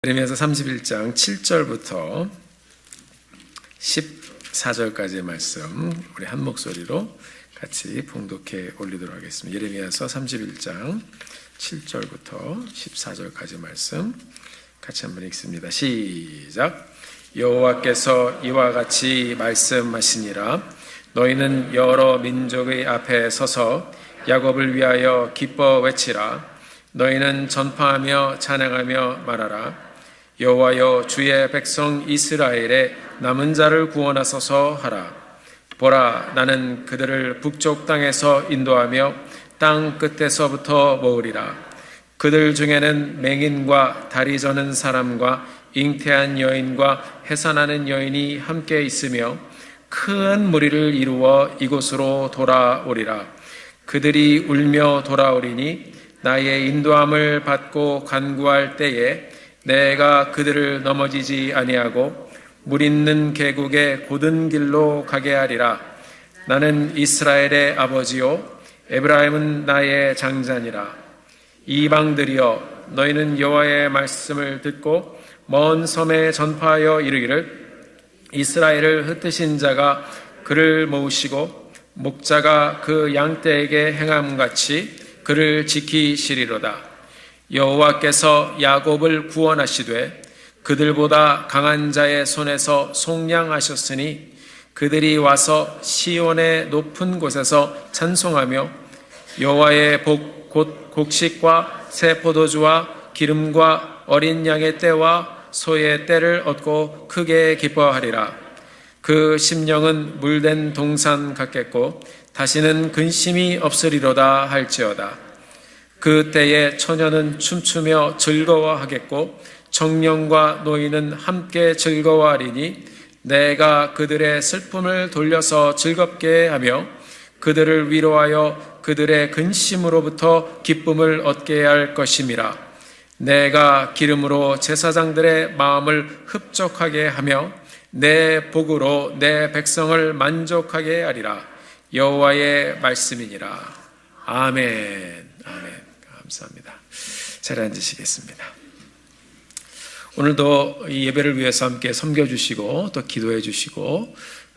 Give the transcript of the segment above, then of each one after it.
예레미야서 31장 7절부터 14절까지의 말씀 우리 한 목소리로 같이 봉독해 올리도록 하겠습니다. 예레미야서 31장 7절부터 14절까지 말씀 같이 한번 읽습니다. 시작. 여호와께서 이와 같이 말씀하시니라. 너희는 여러 민족의 앞에 서서 야곱을 위하여 기뻐 외치라. 너희는 전파하며 찬양하며 말하라. 여호와여, 주의 백성 이스라엘의 남은 자를 구원하소서 하라. 보라, 나는 그들을 북쪽 땅에서 인도하며 땅 끝에서부터 모으리라. 그들 중에는 맹인과 다리 저는 사람과 잉태한 여인과 해산하는 여인이 함께 있으며 큰 무리를 이루어 이곳으로 돌아오리라. 그들이 울며 돌아오리니 나의 인도함을 받고 간구할 때에 내가 그들을 넘어지지 아니하고 물 있는 계곡의 곧은 길로 가게 하리라. 나는 이스라엘의 아버지요 에브라임은 나의 장자니라. 이방들이여, 너희는 여호와의 말씀을 듣고 먼 섬에 전파하여 이르기를 이스라엘을 흩으신 자가 그를 모으시고 목자가 그 양떼에게 행함같이 그를 지키시리로다. 여호와께서 야곱을 구원하시되 그들보다 강한 자의 손에서 속량하셨으니 그들이 와서 시온의 높은 곳에서 찬송하며 여호와의 곧 곡식과 새 포도주와 기름과 어린 양의 떼와 소의 떼를 얻고 크게 기뻐하리라. 그 심령은 물된 동산 같겠고 다시는 근심이 없으리로다 할지어다. 그 때에 처녀는 춤추며 즐거워하겠고 청년과 노인은 함께 즐거워하리니 내가 그들의 슬픔을 돌려서 즐겁게 하며 그들을 위로하여 그들의 근심으로부터 기쁨을 얻게 할 것임이라. 내가 기름으로 제사장들의 마음을 흡족하게 하며 내 복으로 내 백성을 만족하게 하리라. 여호와의 말씀이니라. 아멘. 아멘. 감사합니다. 잘 앉으시겠습니다. 오늘도 이 예배를 위해서 함께 섬겨주시고 또 기도해 주시고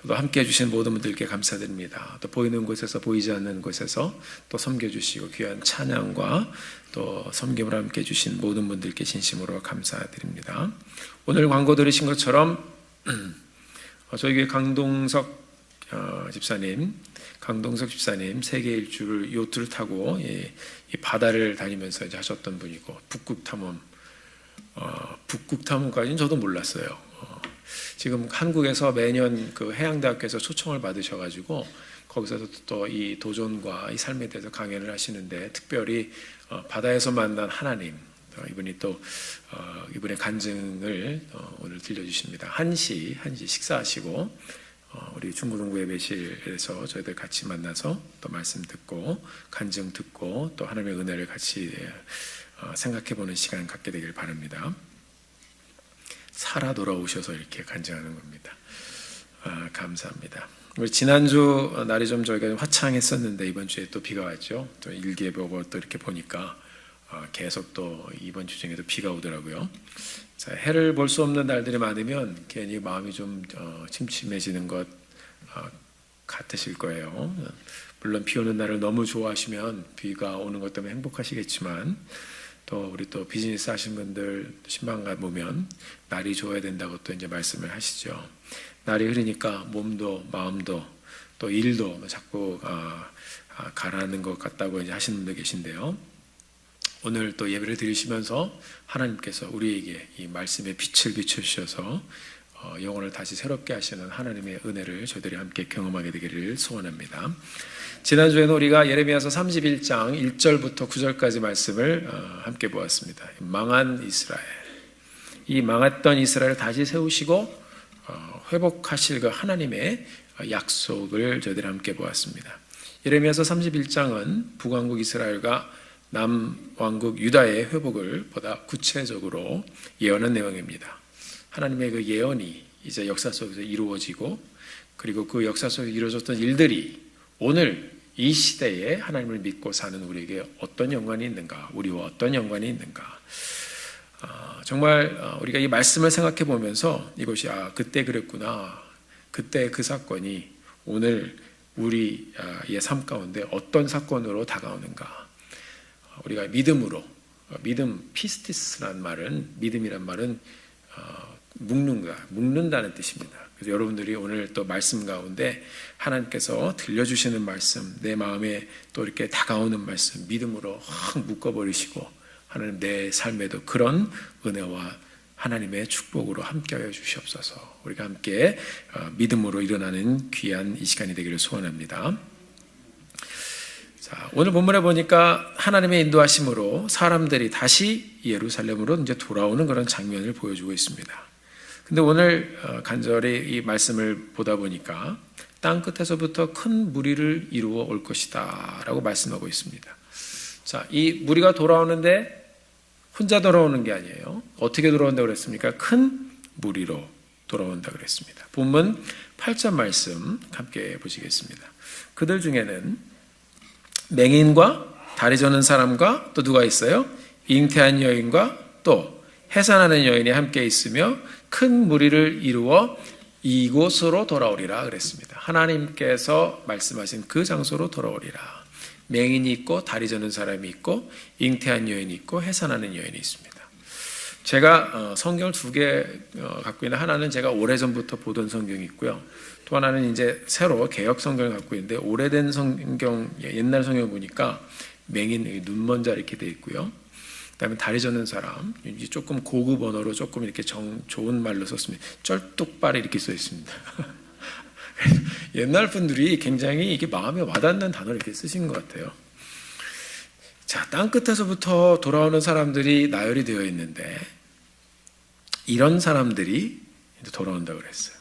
또 함께 해주신 모든 분들께 감사드립니다. 또 보이는 곳에서 보이지 않는 곳에서 또 섬겨주시고 귀한 찬양과 또 섬김을 함께 해주신 모든 분들께 진심으로 감사드립니다. 오늘 광고 들으신 것처럼 저희 교회 강동석 집사님 세계 일주를 요트를 타고 이 바다를 다니면서 이제 하셨던 분이고 북극 탐험까지는 저도 몰랐어요. 지금 한국에서 매년 그 해양대학교에서 초청을 받으셔가지고 거기서도 또 이 도전과 이 삶에 대해서 강연을 하시는데 특별히 바다에서 만난 하나님 이분이 또 이분의 간증을 오늘 들려주십니다. 1시 식사하시고 우리 중고등부 예배실에서 저희들 같이 만나서 또 말씀 듣고 간증 듣고 또 하나님의 은혜를 같이 생각해보는 시간 갖게 되길 바랍니다. 살아 돌아오셔서 이렇게 간증하는 겁니다. 감사합니다. 우리 지난주 날이 좀 저희가 화창했었는데 이번 주에 또 비가 왔죠. 또 일기예보고 또 이렇게 보니까 계속 또 이번 주 중에도 비가 오더라고요. 자, 해를 볼 수 없는 날들이 많으면 괜히 마음이 좀 침침해지는 것 같으실 거예요. 물론 비 오는 날을 너무 좋아하시면 비가 오는 것 때문에 행복하시겠지만 또 우리 또 비즈니스 하신 분들 신방가 보면 날이 좋아야 된다고 또 이제 말씀을 하시죠. 날이 흐리니까 몸도 마음도 또 일도 자꾸 가라앉는 것 같다고 이제 하시는 분들 계신데요. 오늘 또 예배를 드리시면서 하나님께서 우리에게 이 말씀의 빛을 비춰주셔서 영혼을 다시 새롭게 하시는 하나님의 은혜를 저희들이 함께 경험하게 되기를 소원합니다. 지난주에는 우리가 예레미야서 31장 1절부터 9절까지 말씀을 함께 보았습니다. 망한 이스라엘, 이 망했던 이스라엘을 다시 세우시고 회복하실 그 하나님의 약속을 저희들이 함께 보았습니다. 예레미야서 31장은 북왕국 이스라엘과 남왕국 유다의 회복을 보다 구체적으로 예언한 내용입니다. 하나님의 그 예언이 이제 역사 속에서 이루어지고 그리고 그 역사 속에서 이루어졌던 일들이 오늘 이 시대에 하나님을 믿고 사는 우리에게 어떤 연관이 있는가, 우리와 어떤 연관이 있는가, 정말 우리가 이 말씀을 생각해 보면서 이것이 그때 그랬구나. 그때 그 사건이 오늘 우리의 삶 가운데 어떤 사건으로 다가오는가. 우리가 믿음으로, 피스티스란 말은, 믿음이란 말은 묶는다는 뜻입니다. 그래서 여러분들이 오늘 또 말씀 가운데 하나님께서 들려주시는 말씀, 내 마음에 또 이렇게 다가오는 말씀, 믿음으로 확 묶어버리시고 하나님 내 삶에도 그런 은혜와 하나님의 축복으로 함께하여 주시옵소서. 우리가 함께 믿음으로 일어나는 귀한 이 시간이 되기를 소원합니다. 자, 오늘 본문에 보니까 하나님의 인도하심으로 사람들이 다시 예루살렘으로 이제 돌아오는 그런 장면을 보여주고 있습니다. 근데 오늘 간절히 이 말씀을 보다 보니까 땅 끝에서부터 큰 무리를 이루어 올 것이다 라고 말씀하고 있습니다. 자, 이 무리가 돌아오는데 혼자 돌아오는 게 아니에요. 어떻게 돌아온다고 그랬습니까? 큰 무리로 돌아온다고 그랬습니다. 본문 8절 말씀 함께 보시겠습니다. 그들 중에는 맹인과 다리 저는 사람과 또 누가 있어요? 잉태한 여인과 또 해산하는 여인이 함께 있으며 큰 무리를 이루어 이곳으로 돌아오리라 그랬습니다. 하나님께서 말씀하신 그 장소로 돌아오리라. 맹인이 있고 다리 저는 사람이 있고 잉태한 여인이 있고 해산하는 여인이 있습니다. 제가 성경을 두 개 갖고 있는, 하나는 제가 오래전부터 보던 성경이 있고요. 또 하나는 이제 새로 개역 성경을 갖고 있는데, 오래된 성경, 옛날 성경 보니까 맹인, 눈먼 자 이렇게 돼 있고요. 그다음에 다리 저는 사람, 조금 고급 언어로 조금 이렇게 좋은 말로 썼습니다. 쩔뚝발이 이렇게 써 있습니다. 옛날 분들이 굉장히 이게 마음에 와닿는 단어를 이렇게 쓰신 것 같아요. 자, 땅 끝에서부터 돌아오는 사람들이 나열이 되어 있는데 이런 사람들이 돌아온다고 그랬어요.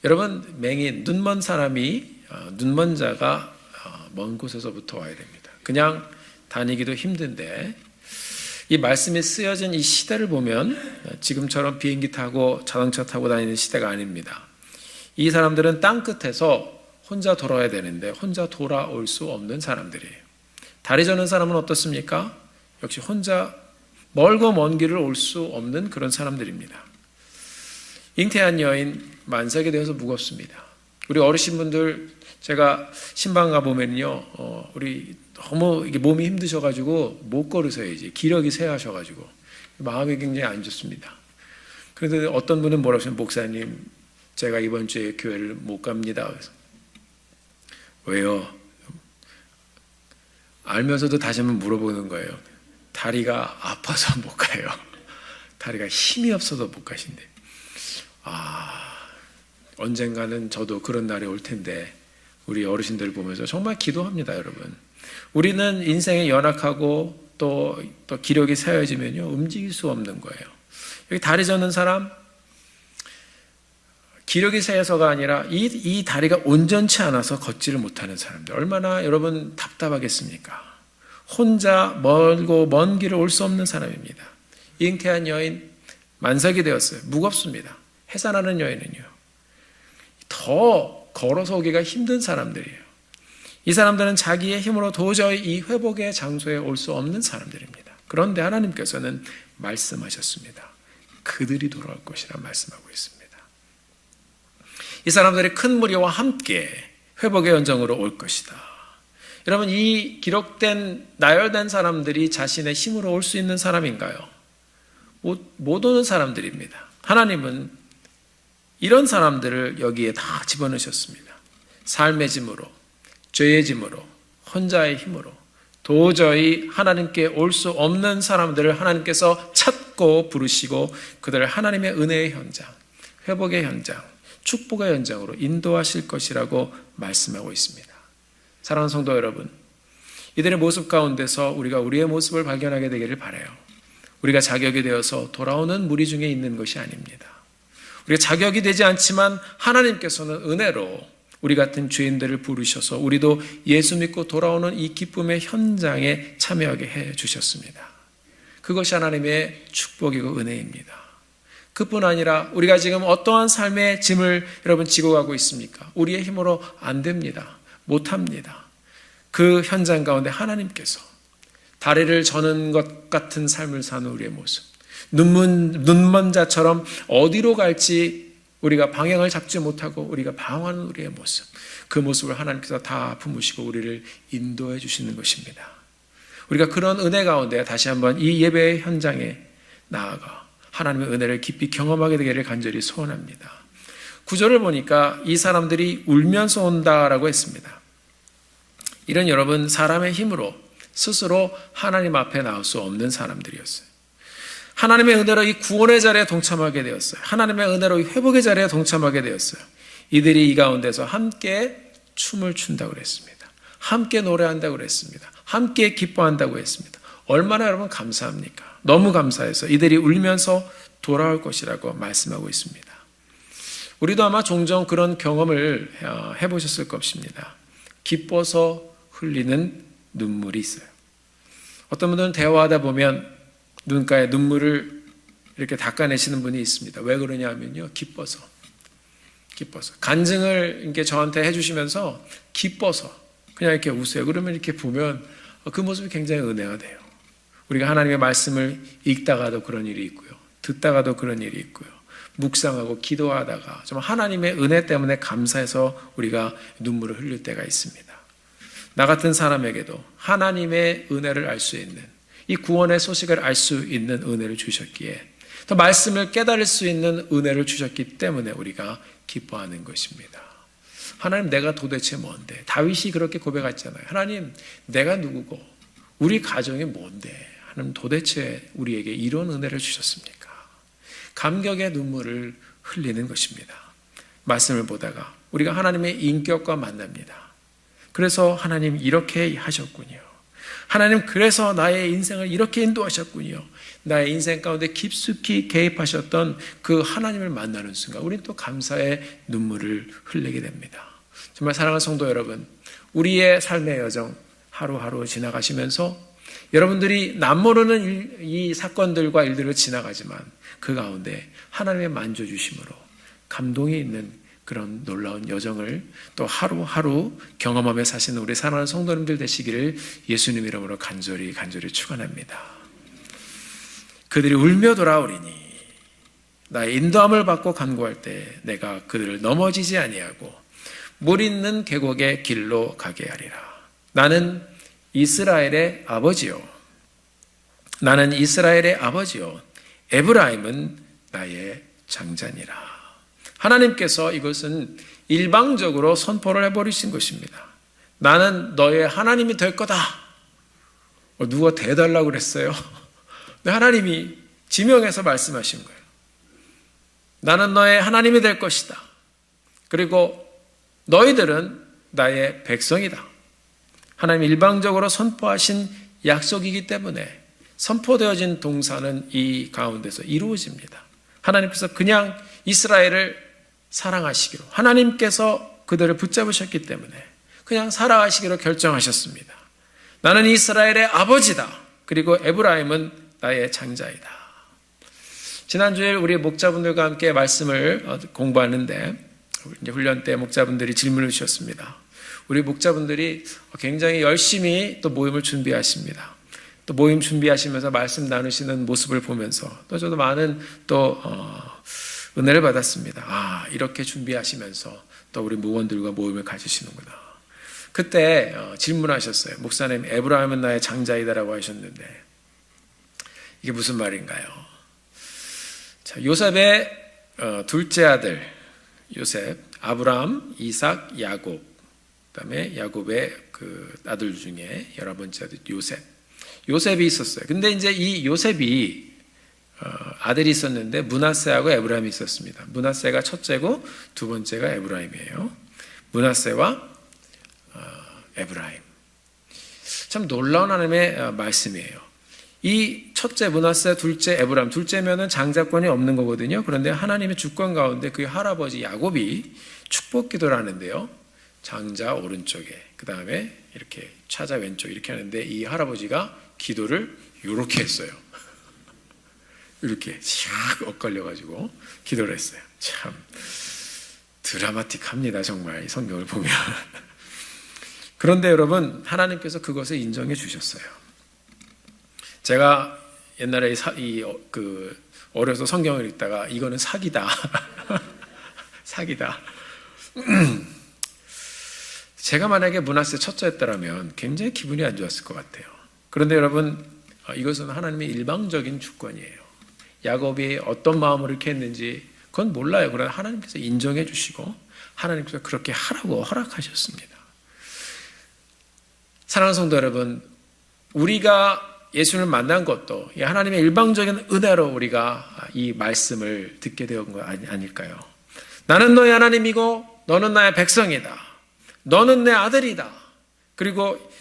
여러분, 맹인, 눈먼 사람이, 눈먼 자가 먼 곳에서부터 와야 됩니다. 그냥 다니기도 힘든데 이 말씀이 쓰여진 이 시대를 보면 지금처럼 비행기 타고 자동차 타고 다니는 시대가 아닙니다. 이 사람들은 땅 끝에서 혼자 돌아와야 되는데 혼자 돌아올 수 없는 사람들이에요. 다리 저는 사람은 어떻습니까? 역시 혼자 멀고 먼 길을 올 수 없는 그런 사람들입니다. 잉태한 여인, 만삭이 되어서 무겁습니다. 우리 어르신분들, 제가 신방 가보면요, 우리 너무 이게 몸이 힘드셔가지고 못 걸으세요. 이제 기력이 쇠하셔가지고 마음이 굉장히 안 좋습니다. 그런데 어떤 분은 뭐라고 하시면, 목사님, 제가 이번 주에 교회를 못 갑니다. 그래서 왜요? 알면서도 다시 한번 물어보는 거예요. 다리가 아파서 못 가요. 다리가 힘이 없어서 못 가신대. 언젠가는 저도 그런 날이 올 텐데 우리 어르신들 보면서 정말 기도합니다, 여러분. 우리는 인생에 연약하고 또 기력이 쇠해지면요, 움직일 수 없는 거예요. 여기 다리 저는 사람, 기력이 쇠해서가 아니라 이 다리가 온전치 않아서 걷지를 못하는 사람들, 얼마나 여러분 답답하겠습니까? 혼자 멀고 먼 길을 올 수 없는 사람입니다. 잉태한 여인, 만삭이 되었어요. 무겁습니다. 해산하는 여인은요, 더 걸어서 오기가 힘든 사람들이에요. 이 사람들은 자기의 힘으로 도저히 이 회복의 장소에 올 수 없는 사람들입니다. 그런데 하나님께서는 말씀하셨습니다. 그들이 돌아올 것이라 말씀하고 있습니다. 이 사람들이 큰 무리와 함께 회복의 연장으로 올 것이다. 여러분, 이 기록된 나열된 사람들이 자신의 힘으로 올 수 있는 사람인가요? 못 오는 사람들입니다. 하나님은 이런 사람들을 여기에 다 집어넣으셨습니다. 삶의 짐으로, 죄의 짐으로, 혼자의 힘으로 도저히 하나님께 올 수 없는 사람들을 하나님께서 찾고 부르시고 그들을 하나님의 은혜의 현장, 회복의 현장, 축복의 현장으로 인도하실 것이라고 말씀하고 있습니다. 사랑하는 성도 여러분, 이들의 모습 가운데서 우리가 우리의 모습을 발견하게 되기를 바라요. 우리가 자격이 되어서 돌아오는 무리 중에 있는 것이 아닙니다. 우리가 자격이 되지 않지만 하나님께서는 은혜로 우리 같은 죄인들을 부르셔서 우리도 예수 믿고 돌아오는 이 기쁨의 현장에 참여하게 해주셨습니다. 그것이 하나님의 축복이고 은혜입니다. 그뿐 아니라 우리가 지금 어떠한 삶의 짐을 여러분 지고 가고 있습니까? 우리의 힘으로 안 됩니다. 못합니다. 그 현장 가운데 하나님께서 다리를 저는 것 같은 삶을 사는 우리의 모습, 눈먼 자처럼 어디로 갈지 우리가 방향을 잡지 못하고 우리가 방황하는 우리의 모습, 그 모습을 하나님께서 다 품으시고 우리를 인도해 주시는 것입니다. 우리가 그런 은혜 가운데 다시 한번 이 예배의 현장에 나아가 하나님의 은혜를 깊이 경험하게 되기를 간절히 소원합니다. 구절을 보니까 이 사람들이 울면서 온다라고 했습니다. 이런 여러분, 사람의 힘으로 스스로 하나님 앞에 나올 수 없는 사람들이었어요. 하나님의 은혜로 이 구원의 자리에 동참하게 되었어요. 하나님의 은혜로 이 회복의 자리에 동참하게 되었어요. 이들이 이 가운데서 함께 춤을 춘다고 그랬습니다. 함께 노래한다고 그랬습니다. 함께 기뻐한다고 했습니다. 얼마나 여러분 감사합니까? 너무 감사해서 이들이 울면서 돌아올 것이라고 말씀하고 있습니다. 우리도 아마 종종 그런 경험을 해보셨을 것입니다. 기뻐서 흘리는 눈물이 있어요. 어떤 분들은 대화하다 보면 눈가에 눈물을 이렇게 닦아내시는 분이 있습니다. 왜 그러냐 하면요, 기뻐서. 간증을 이렇게 저한테 해주시면서 기뻐서 그냥 이렇게 우세요. 그러면 이렇게 보면 그 모습이 굉장히 은혜가 돼요. 우리가 하나님의 말씀을 읽다가도 그런 일이 있고요. 듣다가도 그런 일이 있고요. 묵상하고 기도하다가 정말 하나님의 은혜 때문에 감사해서 우리가 눈물을 흘릴 때가 있습니다. 나 같은 사람에게도 하나님의 은혜를 알 수 있는, 이 구원의 소식을 알 수 있는 은혜를 주셨기에, 또 말씀을 깨달을 수 있는 은혜를 주셨기 때문에 우리가 기뻐하는 것입니다. 하나님, 내가 도대체 뭔데? 다윗이 그렇게 고백했잖아요. 하나님, 내가 누구고 우리 가정이 뭔데? 하나님, 도대체 우리에게 이런 은혜를 주셨습니까? 감격의 눈물을 흘리는 것입니다. 말씀을 보다가 우리가 하나님의 인격과 만납니다. 그래서 하나님 이렇게 하셨군요. 하나님 그래서 나의 인생을 이렇게 인도하셨군요. 나의 인생 가운데 깊숙이 개입하셨던 그 하나님을 만나는 순간 우리는 또 감사의 눈물을 흘리게 됩니다. 정말 사랑하는 성도 여러분, 우리의 삶의 여정 하루하루 지나가시면서 여러분들이 남모르는 이 사건들과 일들을 지나가지만 그 가운데 하나님의 만져주심으로 감동이 있는 그런 놀라운 여정을 또 하루하루 경험하며 사시는 우리 사랑하는 성도님들 되시기를 예수님 이름으로 간절히 축원합니다. 그들이 울며 돌아오리니 나의 인도함을 받고 간구할 때 내가 그들을 넘어지지 아니하고 물 있는 계곡의 길로 가게 하리라. 나는 이스라엘의 아버지요. 나는 이스라엘의 아버지요. 에브라임은 나의 장자니라. 하나님께서 이것은 일방적으로 선포를 해버리신 것입니다. 나는 너의 하나님이 될 거다. 누가 대달라고 그랬어요? 하나님이 지명해서 말씀하신 거예요. 나는 너의 하나님이 될 것이다. 그리고 너희들은 나의 백성이다. 하나님 일방적으로 선포하신 약속이기 때문에 선포되어진 동사는 이 가운데서 이루어집니다. 하나님께서 그냥 이스라엘을 사랑하시기로, 하나님께서 그들을 붙잡으셨기 때문에 그냥 살아가시기로 결정하셨습니다. 나는 이스라엘의 아버지다. 그리고 에브라임은 나의 장자이다. 지난주에 우리 목자분들과 함께 말씀을 공부하는데 이제 훈련 때 목자분들이 질문을 주셨습니다. 우리 목자분들이 굉장히 열심히 또 모임을 준비하십니다. 또 모임 준비하시면서 말씀 나누시는 모습을 보면서 또 저도 많은 또 은혜를 받았습니다. 이렇게 준비하시면서 또 우리 목원들과 모임을 가지시는구나. 그때 질문하셨어요. 목사님, 에브라임은 나의 장자이다라고 하셨는데 이게 무슨 말인가요? 자, 요셉의 둘째 아들 요셉, 아브라함, 이삭, 야곱, 그다음에 야곱의 그 아들 중에 11번째 아들 요셉이 있었어요. 근데 이제 이 요셉이 아들이 있었는데 므낫세하고 에브라임이 있었습니다. 므낫세가 첫째고 두 번째가 에브라임이에요. 므낫세와 에브라임. 참 놀라운 하나님의 말씀이에요. 이 첫째 므낫세, 둘째 에브라임, 둘째면은 장자권이 없는 거거든요. 그런데 하나님의 주권 가운데 그 할아버지 야곱이 축복 기도를 하는데요. 장자 오른쪽에, 그 다음에 이렇게 차자 왼쪽 이렇게 하는데 이 할아버지가 기도를 이렇게 했어요. 이렇게 샥 엇갈려가지고 기도를 했어요. 참 드라마틱합니다. 정말 이 성경을 보면. 그런데 여러분, 하나님께서 그것을 인정해 주셨어요. 제가 옛날에 어려서 성경을 읽다가 이거는 사기다. 사기다. 제가 만약에 문하세 첫째였더라면 굉장히 기분이 안 좋았을 것 같아요. 그런데 여러분, 이것은 하나님의 일방적인 주권이에요. 야곱이 어떤 마음으로 이렇게 했는지 그건 몰라요. 그러나 하나님께서 인정해 주시고 하나님께서 그렇게 하라고 허락하셨습니다. 사랑하는 성도 여러분, 우리가 예수를 만난 것도 하나님의 일방적인 은혜로 우리가 이 말씀을 듣게 되온 거 아닐까요? 나는 너의 하나님이고 너는 나의 백성이다. 너는 내 아들이다. 그리고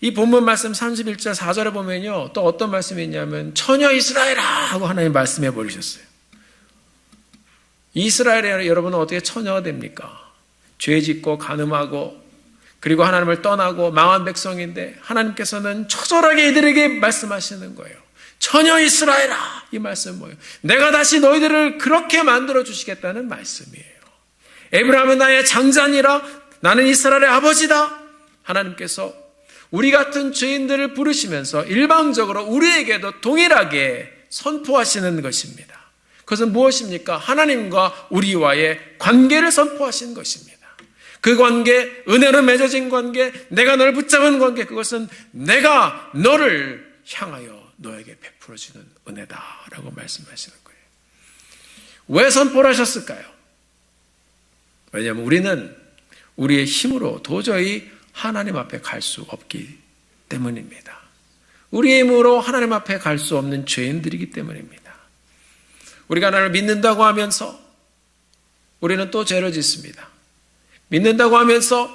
이 본문 말씀 31절 4절에 보면요, 또 어떤 말씀이 있냐면 처녀 이스라엘아 하고 하나님 말씀해 버리셨어요. 이스라엘의 여러분은 어떻게 처녀가 됩니까? 죄 짓고 간음하고 그리고 하나님을 떠나고 망한 백성인데 하나님께서는 처절하게 이들에게 말씀하시는 거예요. 처녀 이스라엘아, 이 말씀은 뭐예요? 내가 다시 너희들을 그렇게 만들어 주시겠다는 말씀이에요. 에브라함은 나의 장자니라, 나는 이스라엘의 아버지다. 하나님께서 우리 같은 죄인들을 부르시면서 일방적으로 우리에게도 동일하게 선포하시는 것입니다. 그것은 무엇입니까? 하나님과 우리와의 관계를 선포하시는 것입니다. 그 관계, 은혜로 맺어진 관계, 내가 너를 붙잡은 관계, 그것은 내가 너를 향하여 너에게 베풀어주는 은혜다라고 말씀하시는 거예요. 왜 선포를 하셨을까요? 왜냐하면 우리는 우리의 힘으로 도저히 하나님 앞에 갈 수 없기 때문입니다. 우리의 힘으로 하나님 앞에 갈 수 없는 죄인들이기 때문입니다. 우리가 하나님을 믿는다고 하면서 우리는 또 죄를 짓습니다. 믿는다고 하면서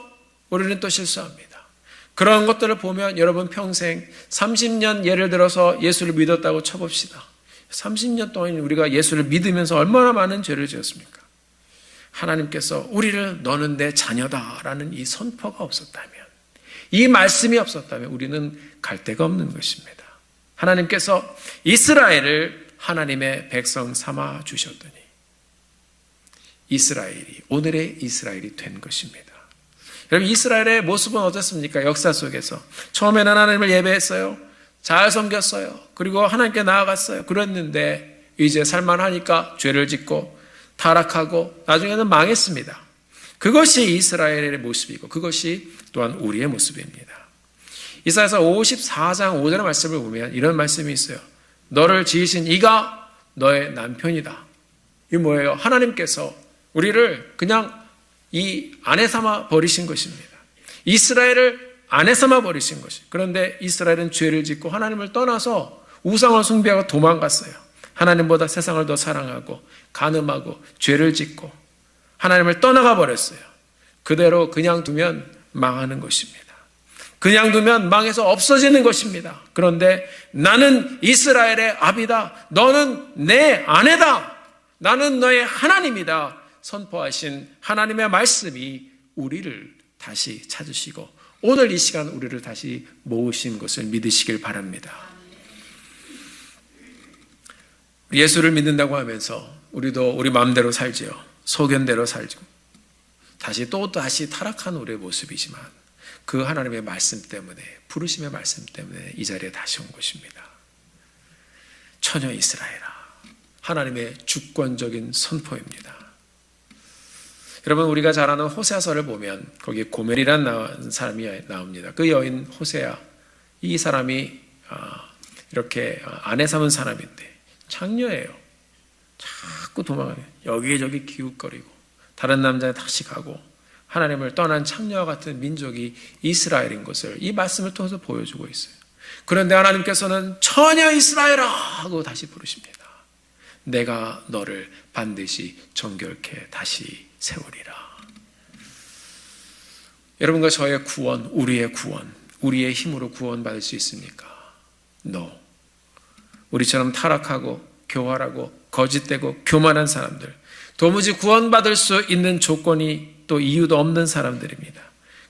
우리는 또 실수합니다. 그런 것들을 보면 여러분 평생 30년 예를 들어서 예수를 믿었다고 쳐봅시다. 30년 동안 우리가 예수를 믿으면서 얼마나 많은 죄를 지었습니까? 하나님께서 우리를 너는 내 자녀다라는 이 선포가 없었다면, 이 말씀이 없었다면 우리는 갈 데가 없는 것입니다. 하나님께서 이스라엘을 하나님의 백성 삼아 주셨더니 이스라엘이 오늘의 이스라엘이 된 것입니다. 여러분, 이스라엘의 모습은 어떻습니까? 역사 속에서 처음에는 하나님을 예배했어요. 잘 섬겼어요. 그리고 하나님께 나아갔어요. 그랬는데 이제 살만하니까 죄를 짓고 타락하고 나중에는 망했습니다. 그것이 이스라엘의 모습이고 그것이 또한 우리의 모습입니다. 이사야서 54장 5절의 말씀을 보면 이런 말씀이 있어요. 너를 지으신 이가 너의 남편이다. 이게 뭐예요? 하나님께서 우리를 그냥 이 아내 삼아 버리신 것입니다. 이스라엘을 아내 삼아 버리신 것이. 그런데 이스라엘은 죄를 짓고 하나님을 떠나서 우상을 숭배하고 도망갔어요. 하나님보다 세상을 더 사랑하고 간음하고 죄를 짓고 하나님을 떠나가 버렸어요. 그대로 그냥 두면 망하는 것입니다. 그냥 두면 망해서 없어지는 것입니다. 그런데 나는 이스라엘의 아비다. 너는 내 아내다. 나는 너의 하나님이다. 선포하신 하나님의 말씀이 우리를 다시 찾으시고 오늘 이 시간 우리를 다시 모으신 것을 믿으시길 바랍니다. 예수를 믿는다고 하면서 우리도 우리 마음대로 살지요. 소견대로 살죠. 다시 타락한 우리의 모습이지만 그 하나님의 말씀 때문에, 부르심의 말씀 때문에 이 자리에 다시 온 것입니다. 처녀 이스라엘아, 하나님의 주권적인 선포입니다. 여러분, 우리가 잘 아는 호세아서를 보면 거기에 고멜이라는 사람이 나옵니다. 그 여인 호세아, 이 사람이 이렇게 아내 삼은 사람인데 창녀예요. 자꾸 도망가요. 여기저기 기웃거리고 다른 남자에 다시 가고 하나님을 떠난 창녀와 같은 민족이 이스라엘인 것을 이 말씀을 통해서 보여주고 있어요. 그런데 하나님께서는 처녀 이스라엘아 하고 다시 부르십니다. 내가 너를 반드시 정결케 다시 세우리라. 여러분과 저의 구원, 우리의 구원, 우리의 힘으로 구원받을 수 있습니까? No. 우리처럼 타락하고 교활하고 거짓되고 교만한 사람들, 도무지 구원받을 수 있는 조건이 또 이유도 없는 사람들입니다.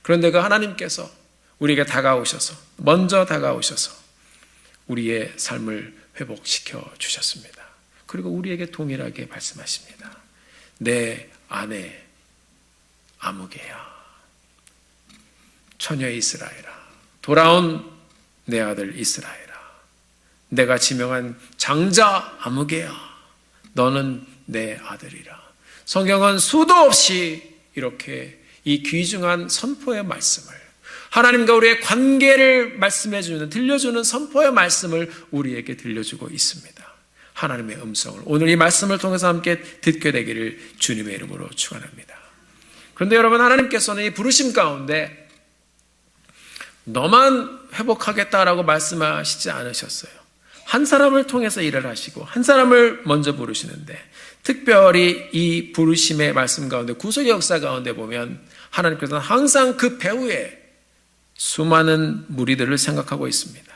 그런데 그 하나님께서 우리에게 다가오셔서, 먼저 다가오셔서 우리의 삶을 회복시켜 주셨습니다. 그리고 우리에게 동일하게 말씀하십니다. 내 아내 아무개야, 처녀 이스라엘아, 돌아온 내 아들 이스라엘아, 내가 지명한 장자 아무개야, 너는 내 아들이라. 성경은 수도 없이 이렇게 이 귀중한 선포의 말씀을, 하나님과 우리의 관계를 말씀해 주는, 들려주는 선포의 말씀을 우리에게 들려주고 있습니다. 하나님의 음성을 오늘 이 말씀을 통해서 함께 듣게 되기를 주님의 이름으로 축원합니다. 그런데 여러분, 하나님께서는 이 부르심 가운데 너만 회복하겠다라고 말씀하시지 않으셨어요. 한 사람을 통해서 일을 하시고 한 사람을 먼저 부르시는데, 특별히 이 부르심의 말씀 가운데, 구속의 역사 가운데 보면 하나님께서는 항상 그 배후에 수많은 무리들을 생각하고 있습니다.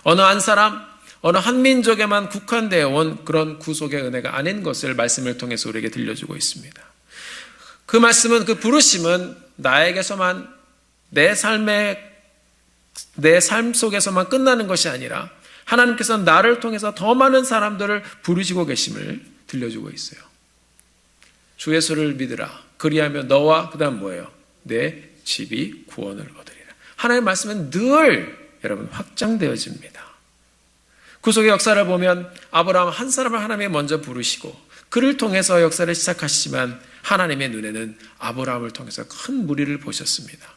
어느 한 사람, 어느 한 민족에만 국한되어 온 그런 구속의 은혜가 아닌 것을 말씀을 통해서 우리에게 들려주고 있습니다. 그 말씀은, 그 부르심은 나에게서만, 내 삶 속에서만 끝나는 것이 아니라 하나님께서는 나를 통해서 더 많은 사람들을 부르시고 계심을 들려주고 있어요. 주 예수를 믿으라. 그리하면 너와 그다음 뭐예요? 내 집이 구원을 얻으리라. 하나님의 말씀은 늘 여러분 확장되어집니다. 구속의 역사를 보면 아브라함 한 사람을 하나님이 먼저 부르시고 그를 통해서 역사를 시작하시지만 하나님의 눈에는 아브라함을 통해서 큰 무리를 보셨습니다.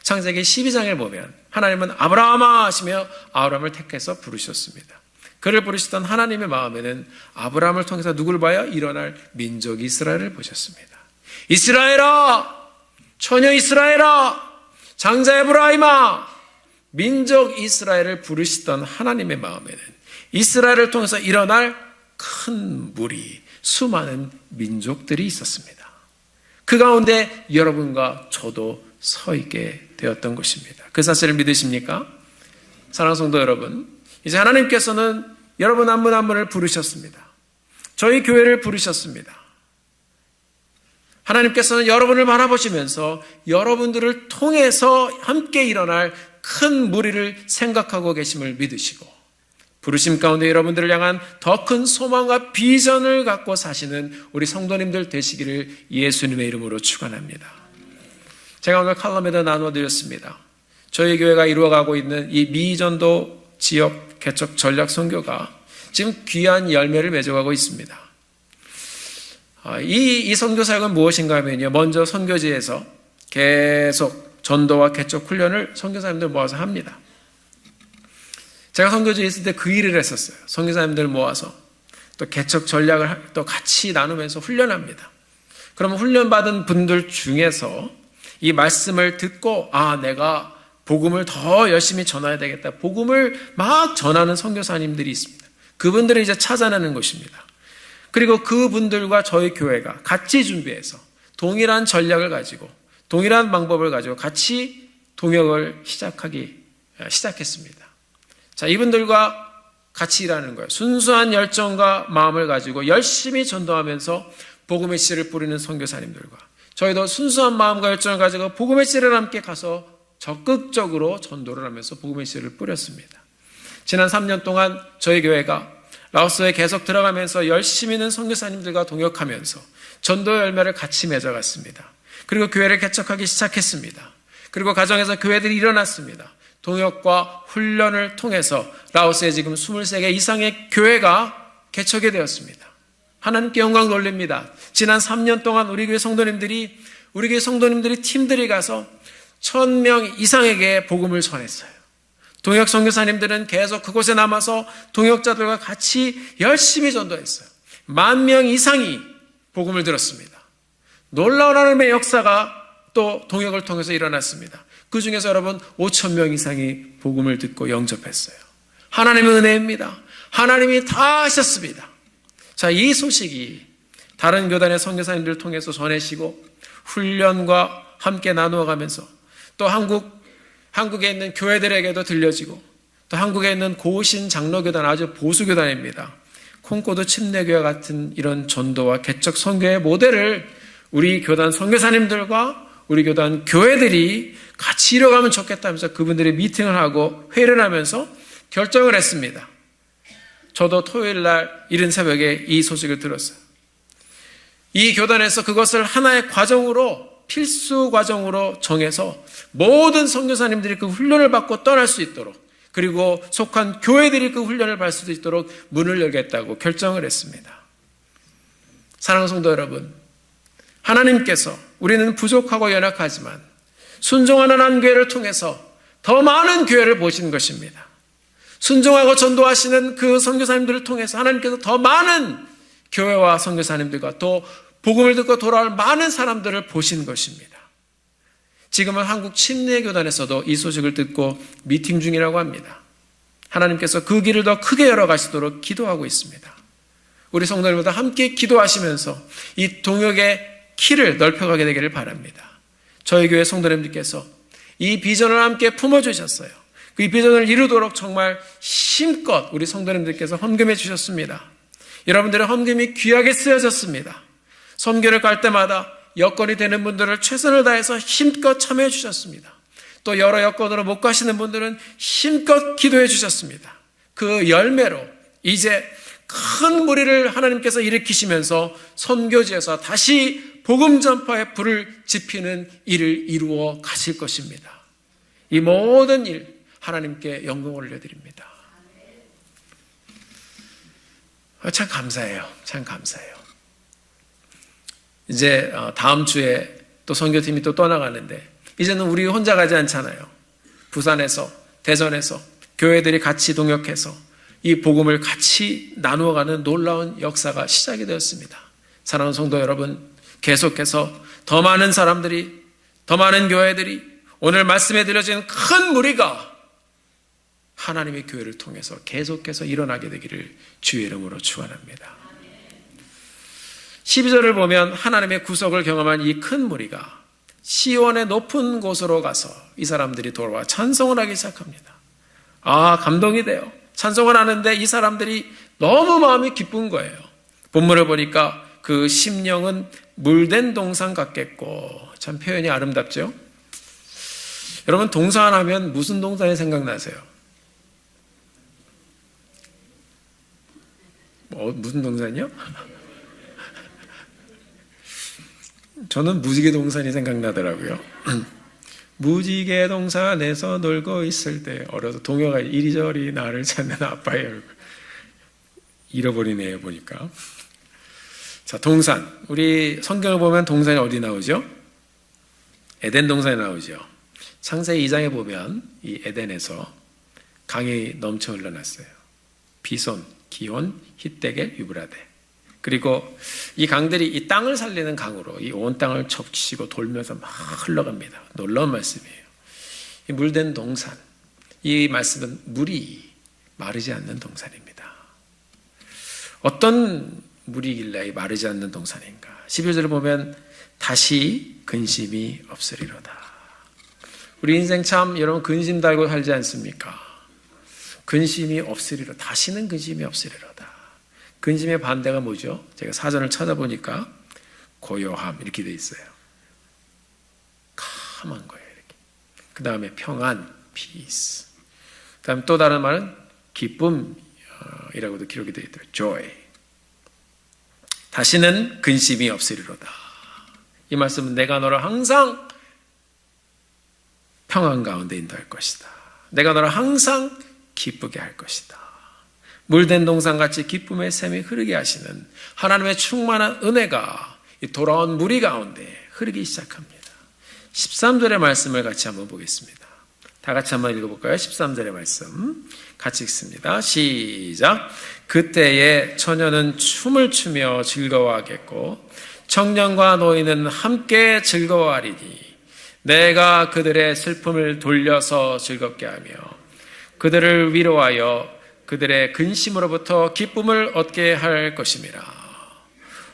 창세기 12장을 보면 하나님은 아브라함아 하시며 아브라함을 택해서 부르셨습니다. 그를 부르시던 하나님의 마음에는 아브라함을 통해서 누굴 봐요? 일어날 민족 이스라엘을 보셨습니다. 이스라엘아, 처녀 이스라엘아, 장자 에브라임아, 민족 이스라엘을 부르시던 하나님의 마음에는 이스라엘을 통해서 일어날 큰 무리, 수많은 민족들이 있었습니다. 그 가운데 여러분과 저도 서 있게 되었던 것입니다. 그 사실을 믿으십니까? 사랑하는 성도 여러분, 이제 하나님께서는 여러분 한 분 한 분을 부르셨습니다. 저희 교회를 부르셨습니다. 하나님께서는 여러분을 바라보시면서 여러분들을 통해서 함께 일어날 큰 무리를 생각하고 계심을 믿으시고, 부르심 가운데 여러분들을 향한 더 큰 소망과 비전을 갖고 사시는 우리 성도님들 되시기를 예수님의 이름으로 축원합니다. 제가 오늘 칼럼에도 나눠드렸습니다. 저희 교회가 이루어가고 있는 이 미전도 지역 개척 전략 선교가 지금 귀한 열매를 맺어가고 있습니다. 이 선교 사역은 무엇인가 하면요, 먼저 선교지에서 계속 전도와 개척 훈련을 선교사님들 모아서 합니다. 제가 선교지에 있을 때 그 일을 했었어요. 선교사님들 모아서 또 개척 전략을 또 같이 나누면서 훈련합니다. 그러면 훈련받은 분들 중에서 이 말씀을 듣고 내가 복음을 더 열심히 전해야 되겠다, 복음을 막 전하는 선교사님들이 있습니다. 그분들을 이제 찾아내는 것입니다. 그리고 그분들과 저희 교회가 같이 준비해서 동일한 전략을 가지고 동일한 방법을 가지고 같이 동역을 시작했습니다. 자, 이분들과 같이 일하는 거예요. 순수한 열정과 마음을 가지고 열심히 전도하면서 복음의 씨를 뿌리는 선교사님들과 저희도 순수한 마음과 열정을 가지고 복음의 씨를 함께 가서 적극적으로 전도를 하면서 복음의 씨를 뿌렸습니다. 지난 3년 동안 저희 교회가 라오스에 계속 들어가면서 열심히는 선교사님들과 동역하면서 전도 열매를 같이 맺어갔습니다. 그리고 교회를 개척하기 시작했습니다. 그리고 가정에서 교회들이 일어났습니다. 동역과 훈련을 통해서 라오스에 지금 23개 이상의 교회가 개척이 되었습니다. 하나님께 영광 돌립니다. 지난 3년 동안 우리 교회 성도님들이 팀들이 가서 1000명 이상에게 복음을 전했어요. 동역 선교사님들은 계속 그곳에 남아서 동역자들과 같이 열심히 전도했어요. 10,000명 이상이 복음을 들었습니다. 놀라운 하나님의 역사가 또 동역을 통해서 일어났습니다. 그 중에서 여러분 5,000명 이상이 복음을 듣고 영접했어요. 하나님의 은혜입니다. 하나님이 다 하셨습니다. 자, 이 소식이 다른 교단의 선교사님들을 통해서 전해지고 훈련과 함께 나누어가면서 또 한국에 있는 교회들에게도 들려지고 또 한국에 있는 고신 장로교단, 아주 보수교단입니다. 콩고도 침례교회 같은 이런 전도와 개척 선교의 모델을 우리 교단 선교사님들과 우리 교단 교회들이 같이 이뤄가면 좋겠다 하면서 그분들이 미팅을 하고 회의를 하면서 결정을 했습니다. 저도 토요일 날 이른 새벽에 이 소식을 들었어요. 이 교단에서 그것을 하나의 과정으로, 필수 과정으로 정해서 모든 선교사님들이 그 훈련을 받고 떠날 수 있도록 그리고 속한 교회들이 그 훈련을 받을 수 있도록 문을 열겠다고 결정을 했습니다. 사랑하는 성도 여러분, 하나님께서 우리는 부족하고 연약하지만 순종하는 한 교회를 통해서 더 많은 교회를 보신 것입니다. 순종하고 전도하시는 그 선교사님들을 통해서 하나님께서 더 많은 교회와 선교사님들과 또 복음을 듣고 돌아올 많은 사람들을 보신 것입니다. 지금은 한국 침례교단에서도 이 소식을 듣고 미팅 중이라고 합니다. 하나님께서 그 길을 더 크게 열어가시도록 기도하고 있습니다. 우리 성도들보다 함께 기도하시면서 이 동역의 키를 넓혀가게 되기를 바랍니다. 저희 교회 성도님들께서 이 비전을 함께 품어주셨어요. 그 비전을 이루도록 정말 힘껏 우리 성도님들께서 헌금해 주셨습니다. 여러분들의 헌금이 귀하게 쓰여졌습니다. 선교를 갈 때마다 여건이 되는 분들을 최선을 다해서 힘껏 참여해 주셨습니다. 또 여러 여건으로 못 가시는 분들은 힘껏 기도해 주셨습니다. 그 열매로 이제 큰 무리를 하나님께서 일으키시면서 선교지에서 다시 복음 전파의 불을 지피는 일을 이루어 가실 것입니다. 이 모든 일 하나님께 영광을 올려드립니다. 참 감사해요. 참 감사해요. 이제 다음 주에 또 선교팀이 또 떠나가는데 이제는 우리 혼자 가지 않잖아요. 부산에서, 대전에서 교회들이 같이 동역해서 이 복음을 같이 나누어가는 놀라운 역사가 시작이 되었습니다. 사랑하는 성도 여러분, 계속해서 더 많은 사람들이, 더 많은 교회들이 오늘 말씀에 들려진 큰 무리가 하나님의 교회를 통해서 계속해서 일어나게 되기를 주의 이름으로 축원합니다. 12절을 보면 하나님의 구속을 경험한 이 큰 무리가 시온의 높은 곳으로 가서 이 사람들이 돌아와 찬송을 하기 시작합니다. 감동이 돼요. 찬송을 하는데 이 사람들이 너무 마음이 기쁜 거예요. 본문을 보니까 그 심령은 물된 동산 같겠고, 참 표현이 아름답죠? 여러분, 동산 하면 무슨 동산이 생각나세요? 무슨 동산이요? 저는 무지개 동산이 생각나더라고요. 무지개 동산에서 놀고 있을 때 어려서 동요가 이리저리 나를 찾는 아빠의 얼굴. 잃어버리네요, 보니까. 자, 동산. 우리 성경을 보면 동산이 어디 나오죠? 에덴 동산이 나오죠. 창세기 2장에 보면 이 에덴에서 강이 넘쳐 흘러났어요. 비손, 기혼, 히데겔, 유브라데. 그리고 이 강들이 이 땅을 살리는 강으로 이 온 땅을 적시고 돌면서 막 흘러갑니다. 놀라운 말씀이에요. 이 물된 동산. 이 말씀은 물이 마르지 않는 동산입니다. 어떤 물이길래 마르지 않는 동산인가? 11절을 보면 다시 근심이 없으리로다. 우리 인생 참 여러분 근심 달고 살지 않습니까? 근심이 없으리로다. 다시는 근심이 없으리로다. 근심의 반대가 뭐죠? 제가 사전을 찾아보니까 고요함 이렇게 돼 있어요. 캄한 거예요. 이렇게. 그 다음에 평안, peace. 그 다음에 또 다른 말은 기쁨이라고도 기록이 되어 있더라고요. joy. 다시는 근심이 없으리로다. 이 말씀은 내가 너를 항상 평안 가운데 인도할 것이다. 내가 너를 항상 기쁘게 할 것이다. 물된 동산같이 기쁨의 샘이 흐르게 하시는 하나님의 충만한 은혜가 이 돌아온 무리 가운데 흐르기 시작합니다. 13절의 말씀을 같이 한번 보겠습니다. 다 같이 한번 읽어볼까요? 13절의 말씀 같이 읽습니다. 시작. 그때에 처녀는 춤을 추며 즐거워하겠고 청년과 노인은 함께 즐거워하리니 내가 그들의 슬픔을 돌려서 즐겁게 하며 그들을 위로하여 그들의 근심으로부터 기쁨을 얻게 할 것임이라.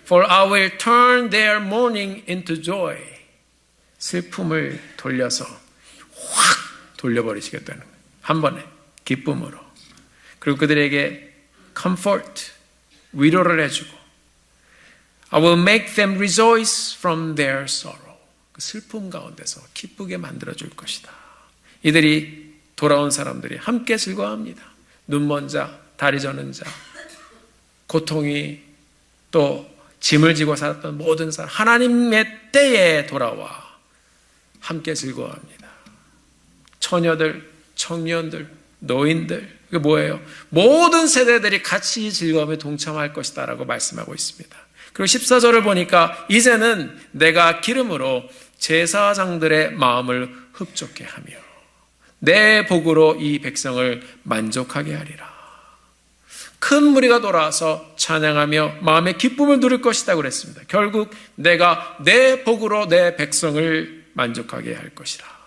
For I will turn their mourning into joy. 슬픔을 돌려서 확 돌려버리시겠다는 거예요. 한 번에 기쁨으로. 그리고 그들에게 comfort, 위로를 해주고 I will make them rejoice from their sorrow. 그 슬픔 가운데서 기쁘게 만들어줄 것이다. 이들이 돌아온 사람들이 함께 즐거워합니다. 눈먼 자, 다리 저는 자, 고통이 또 짐을 지고 살았던 모든 사람 하나님의 때에 돌아와 함께 즐거워합니다. 처녀들, 청년들, 노인들, 그게 뭐예요? 모든 세대들이 같이 이 즐거움에 동참할 것이다라고 말씀하고 있습니다. 그리고 14절을 보니까 이제는 내가 기름으로 제사장들의 마음을 흡족해 하며 내 복으로 이 백성을 만족하게 하리라. 큰 무리가 돌아와서 찬양하며 마음의 기쁨을 누릴 것이다 그랬습니다. 결국 내가 내 복으로 내 백성을 만족하게 할 것이라.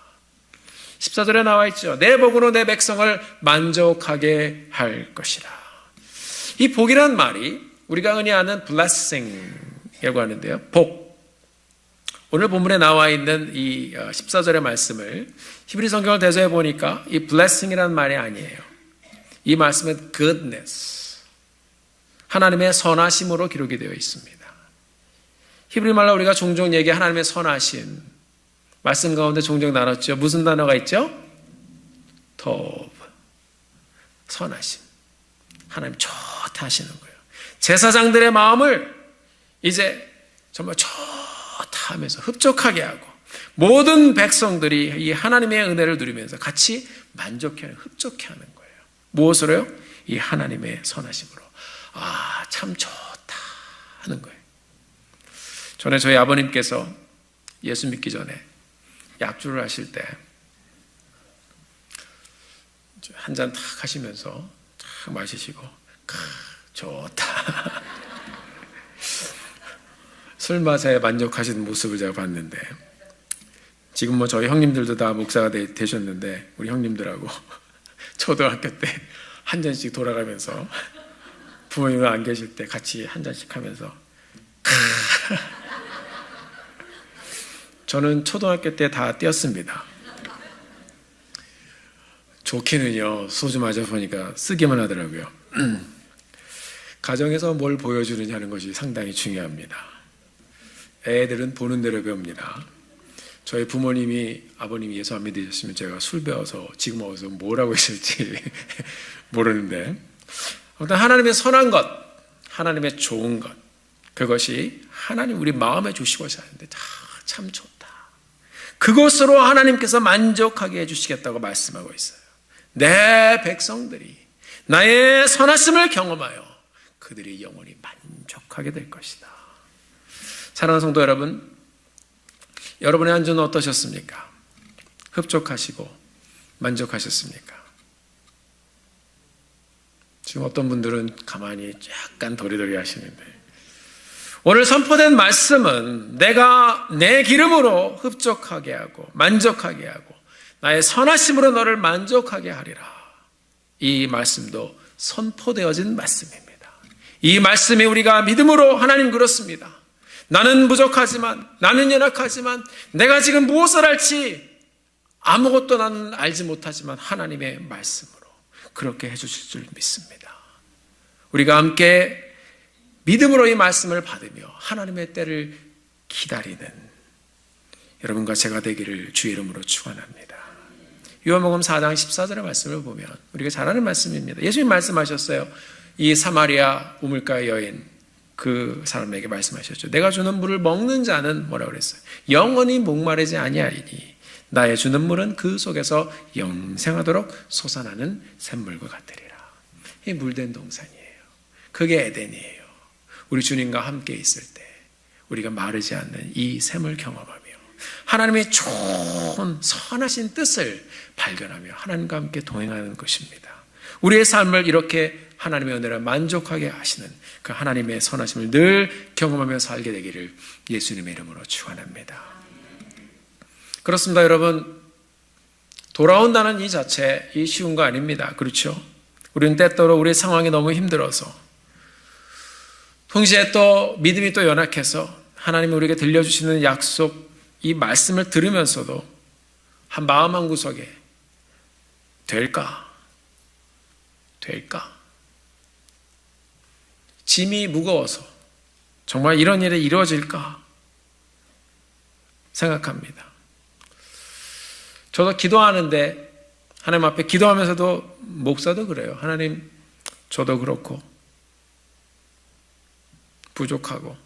14절에 나와 있죠. 내 복으로 내 백성을 만족하게 할 것이라. 이 복이란 말이 우리가 흔히 아는 blessing이라고 하는데요. 복. 오늘 본문에 나와 있는 이 14절의 말씀을 히브리 성경을 대조해 보니까 이 blessing이라는 말이 아니에요. 이 말씀은 goodness, 하나님의 선하심으로 기록이 되어 있습니다. 히브리 말로 우리가 종종 얘기해 하나님의 선하심, 말씀 가운데 종종 나눴죠. 무슨 단어가 있죠? tov, 선하심. 하나님 좋다 하시는 거예요. 제사장들의 마음을 이제 정말 좋다 하면서 흡족하게 하고 모든 백성들이 이 하나님의 은혜를 누리면서 같이 만족해 흡족해 하는 거예요. 무엇으로요? 이 하나님의 선하심으로. 아, 참 좋다 하는 거예요. 전에 저희 아버님께서 예수 믿기 전에 약주를 하실 때 한 잔 탁 하시면서 탁 마시시고 좋다. 술 맛에 만족하시는 모습을 제가 봤는데 지금 뭐 저희 형님들도 다 목사가 되셨는데 우리 형님들하고 초등학교 때 한 잔씩 돌아가면서 부모님은 안 계실 때 같이 한 잔씩 하면서 저는 초등학교 때 다 뛰었습니다. 좋기는요, 소주 마셔보니까 쓰기만 하더라고요. 가정에서 뭘 보여주느냐 하는 것이 상당히 중요합니다. 애들은 보는 대로 배웁니다. 저희 부모님이, 아버님이 예수 안 믿으셨으면 제가 술 배워서 지금 와서 뭘 하고 있을지 모르는데, 아무튼 하나님의 선한 것, 하나님의 좋은 것, 그것이 하나님 우리 마음에 주시고자 하는데 참 좋다. 그것으로 하나님께서 만족하게 해주시겠다고 말씀하고 있어요. 내 백성들이 나의 선하심을 경험하여 그들이 영원히 만족하게 될 것이다. 사랑하는 성도 여러분, 여러분의 한 주는 어떠셨습니까? 흡족하시고 만족하셨습니까? 지금 어떤 분들은 가만히 약간 도리도리 하시는데, 오늘 선포된 말씀은 내가 내 기름으로 흡족하게 하고 만족하게 하고 나의 선하심으로 너를 만족하게 하리라. 이 말씀도 선포되어진 말씀입니다. 이 말씀이 우리가 믿음으로 하나님 그렇습니다. 나는 부족하지만, 나는 연약하지만, 내가 지금 무엇을 할지 아무것도 나는 알지 못하지만 하나님의 말씀으로 그렇게 해주실 줄 믿습니다. 우리가 함께 믿음으로 이 말씀을 받으며 하나님의 때를 기다리는 여러분과 제가 되기를 주의 이름으로 축원합니다. 요한복음 4장 14절의 말씀을 보면 우리가 잘 아는 말씀입니다. 예수님 말씀하셨어요. 이 사마리아 우물가의 여인, 그 사람에게 말씀하셨죠. 내가 주는 물을 먹는 자는 뭐라고 그랬어요? 영원히 목마르지 아니하리니 나의 주는 물은 그 속에서 영생하도록 솟아나는 샘물과 같으리라. 이 물된 동산이에요. 그게 에덴이에요. 우리 주님과 함께 있을 때 우리가 마르지 않는 이 샘을 경험하며 하나님의 좋은 선하신 뜻을 발견하며 하나님과 함께 동행하는 것입니다. 우리의 삶을 이렇게 하나님의 은혜를 만족하게 하시는 그 하나님의 선하심을 늘 경험하며 살게 되기를 예수님의 이름으로 축원합니다. 그렇습니다. 여러분, 돌아온다는 이 자체 이 쉬운 거 아닙니다. 그렇죠? 우리는 때때로 우리의 상황이 너무 힘들어서, 동시에 또 믿음이 또 연약해서 하나님이 우리에게 들려주시는 약속, 이 말씀을 들으면서도 한 마음 한 구석에 될까? 짐이 무거워서 정말 이런 일이 이루어질까 생각합니다. 저도 기도하는데 하나님 앞에 기도하면서도, 목사도 그래요. 하나님, 저도 그렇고 부족하고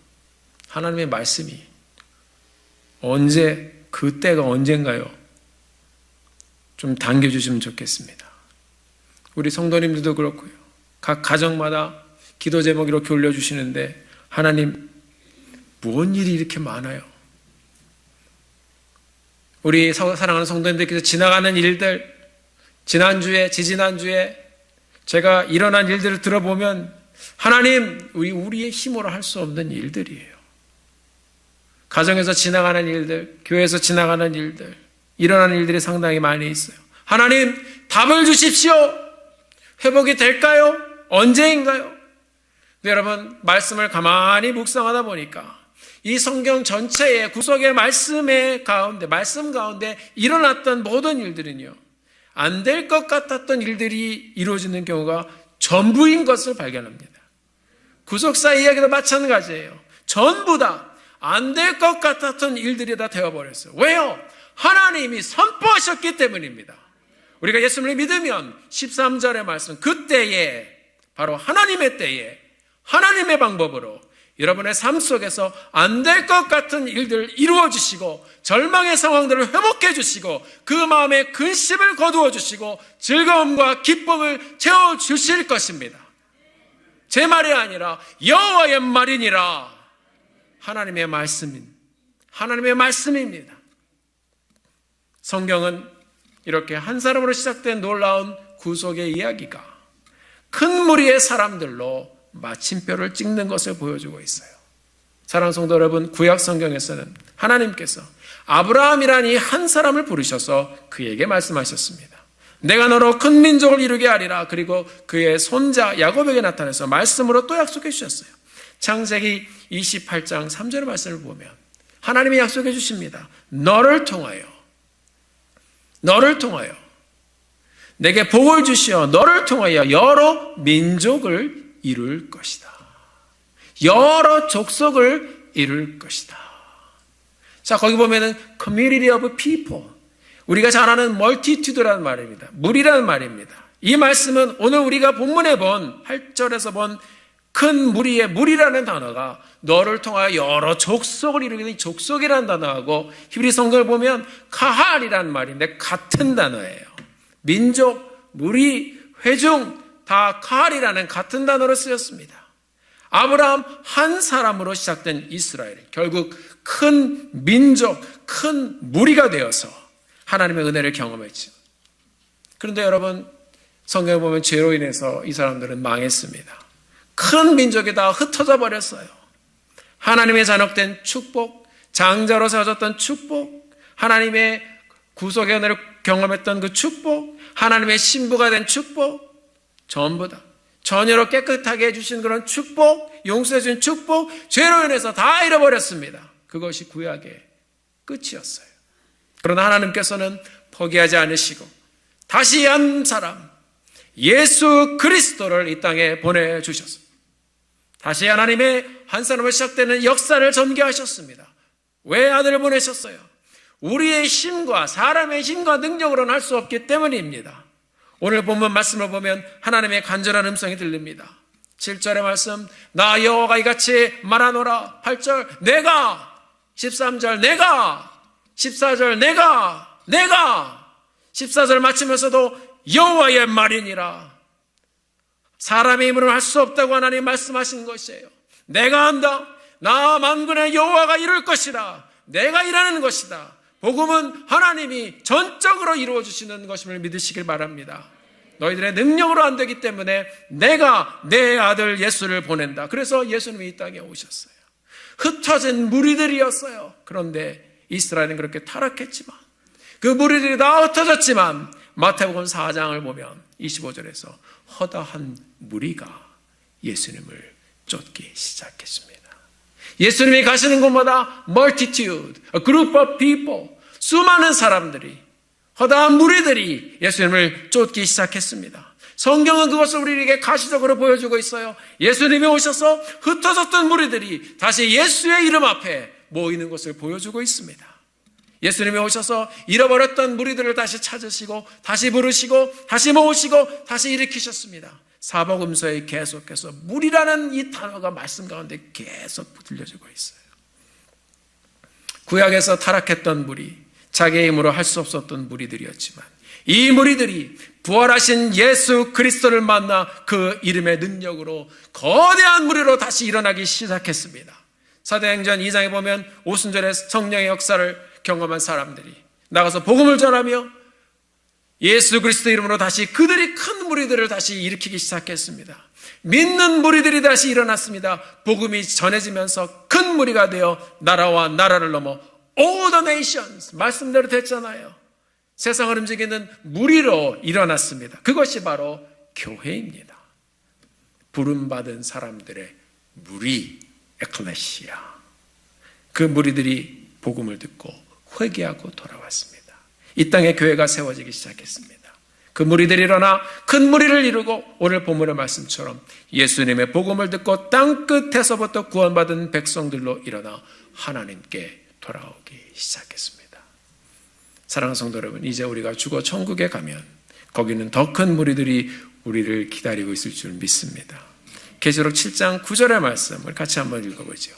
하나님의 말씀이 언제, 그때가 언젠가요? 좀 당겨주시면 좋겠습니다. 우리 성도님들도 그렇고요. 각 가정마다 기도 제목 이렇게 올려주시는데 하나님, 뭔 일이 이렇게 많아요? 우리 사랑하는 성도님들께서 지나가는 일들, 지난주에, 지지난주에 제가 일어난 일들을 들어보면 하나님, 우리의 힘으로 할 수 없는 일들이에요. 가정에서 지나가는 일들, 교회에서 지나가는 일들, 일어나는 일들이 상당히 많이 있어요. 하나님, 답을 주십시오. 회복이 될까요? 언제인가요? 근데 여러분, 말씀을 가만히 묵상하다 보니까 이 성경 전체의 구속의 말씀 가운데 일어났던 모든 일들은요, 안 될 것 같았던 일들이 이루어지는 경우가 전부인 것을 발견합니다. 구속사 이야기도 마찬가지예요. 전부 다 안 될 것 같았던 일들이 다 되어버렸어요. 왜요? 하나님이 선포하셨기 때문입니다. 우리가 예수님을 믿으면 13절의 말씀, 그때에, 바로 하나님의 때에, 하나님의 방법으로 여러분의 삶 속에서 안 될 것 같은 일들을 이루어 주시고, 절망의 상황들을 회복해 주시고, 그 마음에 근심을 거두어 주시고, 즐거움과 기쁨을 채워 주실 것입니다. 제 말이 아니라 여호와의 말이니라. 하나님의 말씀입니다. 성경은 이렇게 한 사람으로 시작된 놀라운 구속의 이야기가 큰 무리의 사람들로 마침표를 찍는 것을 보여주고 있어요. 사랑하는 성도 여러분, 구약 성경에서는 하나님께서 아브라함이라는 이 한 사람을 부르셔서 그에게 말씀하셨습니다. 내가 너로 큰 민족을 이루게 하리라. 그리고 그의 손자 야곱에게 나타나서 말씀으로 또 약속해 주셨어요. 창세기 28장 3절의 말씀을 보면 하나님이 약속해 주십니다. 너를 통하여 내게 복을 주시어 너를 통하여 여러 민족을 이룰 것이다. 여러 족속을 이룰 것이다. 자, 거기 보면은 community of people, 우리가 잘 아는 multitude라는 말입니다. 무리라는 말입니다. 이 말씀은 오늘 우리가 본문에 본 8절에서 본 큰 무리의 무리라는 단어가 너를 통하여 여러 족속을 이루게 된 족속이라는 단어하고, 히브리 성경을 보면 카할이라는 말인데 같은 단어예요. 민족, 무리, 회중 다 카할이라는 같은 단어로 쓰였습니다. 아브라함 한 사람으로 시작된 이스라엘, 결국 큰 민족, 큰 무리가 되어서 하나님의 은혜를 경험했죠. 그런데 여러분, 성경에 보면 죄로 인해서 이 사람들은 망했습니다. 큰 민족이 다 흩어져 버렸어요. 하나님의 잔혹된 축복, 장자로 세워졌던 축복, 하나님의 구속의 은혜를 경험했던 그 축복, 하나님의 신부가 된 축복, 전부 다 전혀로 깨끗하게 해주신 그런 축복, 용서해 주신 축복, 죄로 인해서 다 잃어버렸습니다. 그것이 구약의 끝이었어요. 그러나 하나님께서는 포기하지 않으시고 다시 한 사람, 예수 그리스도를 이 땅에 보내주셨습니다. 다시 하나님의 한 사람으로 시작되는 역사를 전개하셨습니다. 왜 아들을 보내셨어요? 우리의 힘과 사람의 힘과 능력으로는 할 수 없기 때문입니다. 오늘 본문 말씀을 보면 하나님의 간절한 음성이 들립니다. 7절의 말씀, 나 여호와가 이같이 말하노라. 8절, 내가, 13절, 내가, 14절, 내가, 14절 마치면서도 여호와의 말이니라. 사람의 힘으로는 할 수 없다고 하나님 말씀하신 것이에요. 내가 한다. 나 만군의 여호와가 이룰 것이라. 내가 일하는 것이다. 복음은 하나님이 전적으로 이루어 주시는 것임을 믿으시길 바랍니다. 너희들의 능력으로 안 되기 때문에 내가 내 아들 예수를 보낸다. 그래서 예수님이 이 땅에 오셨어요. 흩어진 무리들이었어요. 그런데 이스라엘은 그렇게 타락했지만, 그 무리들이 다 흩어졌지만, 마태복음 4장을 보면 25절에서 허다한 무리가 예수님을 쫓기 시작했습니다. 예수님이 가시는 곳마다 multitude, a group of people, 수많은 사람들이, 허다한 무리들이 예수님을 쫓기 시작했습니다. 성경은 그것을 우리에게 가시적으로 보여주고 있어요. 예수님이 오셔서 흩어졌던 무리들이 다시 예수의 이름 앞에 모이는 것을 보여주고 있습니다. 예수님이 오셔서 잃어버렸던 무리들을 다시 찾으시고, 다시 부르시고, 다시 모으시고, 다시 일으키셨습니다. 사복음서에 계속해서 무리라는 이 단어가 말씀 가운데 계속 들려지고 있어요. 구약에서 타락했던 무리, 자기의 힘으로 할 수 없었던 무리들이었지만, 이 무리들이 부활하신 예수 그리스도를 만나 그 이름의 능력으로 거대한 무리로 다시 일어나기 시작했습니다. 사도행전 2장에 보면 오순절에 성령의 역사를 경험한 사람들이 나가서 복음을 전하며 예수 그리스도 이름으로 다시 그들이 큰 무리들을 다시 일으키기 시작했습니다. 믿는 무리들이 다시 일어났습니다. 복음이 전해지면서 큰 무리가 되어 나라와 나라를 넘어 all the nations, 말씀대로 됐잖아요. 세상을 움직이는 무리로 일어났습니다. 그것이 바로 교회입니다. 부름받은 사람들의 무리, 에클레시아. 그 무리들이 복음을 듣고 회개하고 돌아왔습니다. 이 땅에 교회가 세워지기 시작했습니다. 그 무리들이 일어나 큰 무리를 이루고 오늘 본문의 말씀처럼 예수님의 복음을 듣고 땅끝에서부터 구원받은 백성들로 일어나 하나님께 돌아오기 시작했습니다. 사랑하는 성도 여러분, 이제 우리가 죽어 천국에 가면 거기는 더 큰 무리들이 우리를 기다리고 있을 줄 믿습니다. 계시록 7장 9절의 말씀을 같이 한번 읽어보죠.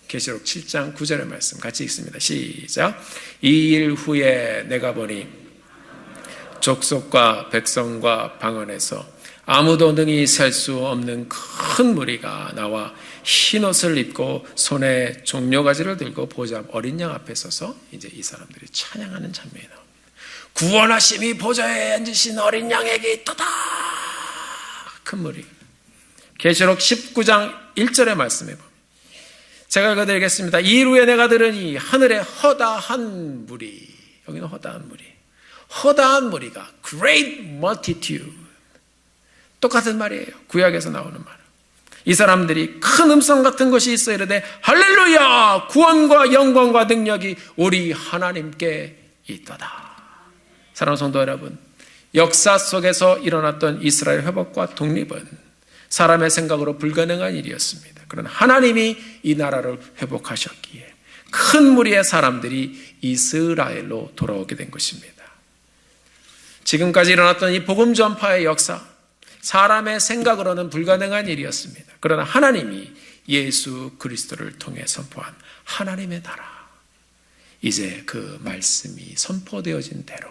계시록 7장 9절의 말씀 같이 읽습니다. 시작. 이 일 후에 내가 보니 족속과 백성과 방언에서 아무도 능히 셀 수 없는 큰 무리가 나와 흰옷을 입고 손에 종려가지를 들고 보좌 어린 양 앞에 서서 이제 이 사람들이 찬양하는 장면이 나옵니다. 구원하심이 보좌에 앉으신 어린 양에게 있도다. 큰 무리. 계시록 19장 1절의 말씀에 보면 제가 읽어드리겠습니다. 이 일 후에 내가 들으니 하늘에 허다한 무리, 여기는 허다한 무리, 허다한 무리가 great multitude, 똑같은 말이에요. 구약에서 나오는 말. 이 사람들이 큰 음성 같은 것이 있어 이르되 할렐루야, 구원과 영광과 능력이 우리 하나님께 있도다. 사랑하는 성도 여러분, 역사 속에서 일어났던 이스라엘 회복과 독립은 사람의 생각으로 불가능한 일이었습니다. 그러나 하나님이 이 나라를 회복하셨기에 큰 무리의 사람들이 이스라엘로 돌아오게 된 것입니다. 지금까지 일어났던 이 복음 전파의 역사, 사람의 생각으로는 불가능한 일이었습니다. 그러나 하나님이 예수 그리스도를 통해 선포한 하나님의 나라, 이제 그 말씀이 선포되어진 대로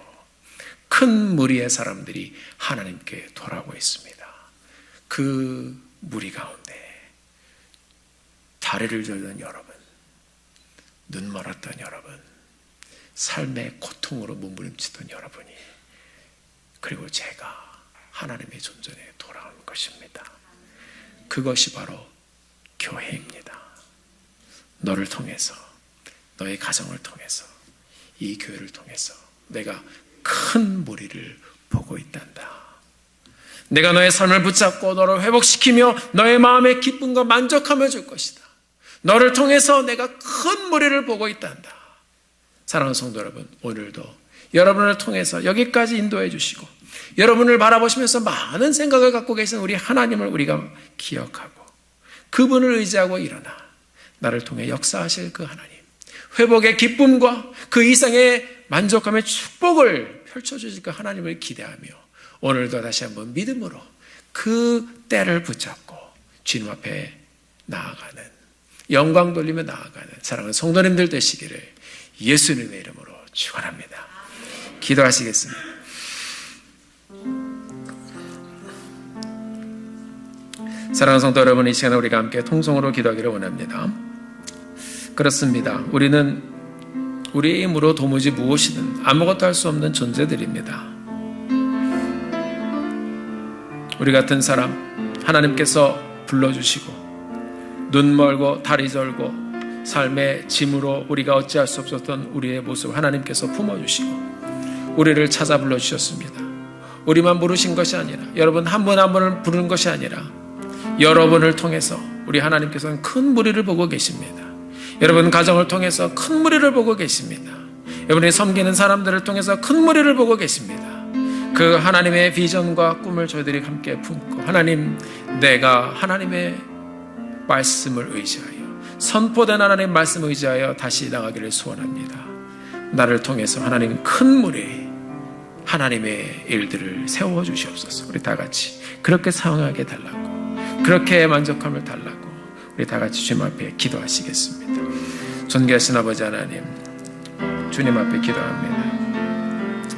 큰 무리의 사람들이 하나님께 돌아오고 있습니다. 그 무리 가운데 다리를 절던 여러분, 눈 멀었던 여러분, 삶의 고통으로 몸부림치던 여러분이, 그리고 제가 하나님의 존전에 돌아온 것입니다. 그것이 바로 교회입니다. 너를 통해서, 너의 가정을 통해서, 이 교회를 통해서 내가 큰 무리를 보고 있단다. 내가 너의 삶을 붙잡고 너를 회복시키며 너의 마음의 기쁨과 만족함을 줄 것이다. 너를 통해서 내가 큰 무리를 보고 있단다. 사랑하는 성도 여러분, 오늘도 여러분을 통해서 여기까지 인도해 주시고 여러분을 바라보시면서 많은 생각을 갖고 계신 우리 하나님을 우리가 기억하고 그분을 의지하고 일어나 나를 통해 역사하실 그 하나님, 회복의 기쁨과 그 이상의 만족감의 축복을 펼쳐주실 그 하나님을 기대하며 오늘도 다시 한번 믿음으로 그 때를 붙잡고 주님 앞에 나아가는, 영광 돌리며 나아가는 사랑하는 성도님들 되시기를 예수님의 이름으로 축원합니다. 기도하시겠습니다. 사랑하는 성도 여러분, 이 시간에 우리가 함께 통성으로 기도하기를 원합니다. 그렇습니다. 우리는 우리의 힘으로 도무지 무엇이든 아무것도 할 수 없는 존재들입니다. 우리 같은 사람 하나님께서 불러주시고 눈 멀고 다리 절고 삶의 짐으로 우리가 어찌할 수 없었던 우리의 모습 하나님께서 품어주시고 우리를 찾아 불러주셨습니다. 우리만 부르신 것이 아니라, 여러분 한 분 한 분을 부르는 것이 아니라 여러분을 통해서 우리 하나님께서는 큰 무리를 보고 계십니다. 여러분 가정을 통해서 큰 무리를 보고 계십니다. 여러분이 섬기는 사람들을 통해서 큰 무리를 보고 계십니다. 그 하나님의 비전과 꿈을 저희들이 함께 품고, 하나님, 내가 하나님의 말씀을 의지하여, 선포된 하나님의 말씀을 의지하여 다시 나가기를 소원합니다. 나를 통해서 하나님 큰 무리, 하나님의 일들을 세워주시옵소서. 우리 다 같이 그렇게 사용하게 달라고, 그렇게 만족함을 달라고 우리 다 같이 주님 앞에 기도하시겠습니다. 존귀하신 아버지 하나님, 주님 앞에 기도합니다.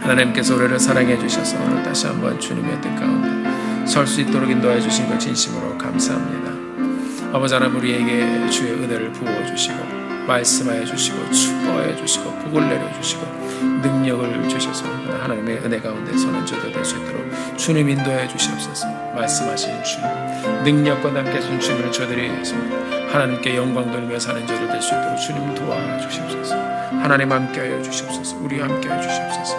하나님께서 우리를 사랑해 주셔서 오늘 다시 한번 주님의 뜻 가운데 설 수 있도록 인도해 주신 것 진심으로 감사합니다. 아버지 하나님, 우리에게 주의 은혜를 부어주시고 말씀하여 주시고 축복하여 주시고 복을 내려주시고 능력을 주셔서 하나님의 은혜 가운데 서는 저도 될 수 있도록 주님 인도해 주시옵소서. 말씀하신 주님, 능력과 함께 하신 주님을 저들이 하나님께 영광 돌리며 사는 저도 될 수 있도록 주님 도와주시옵소서. 하나님 함께하여 주시옵소서. 우리 함께하여 주시옵소서.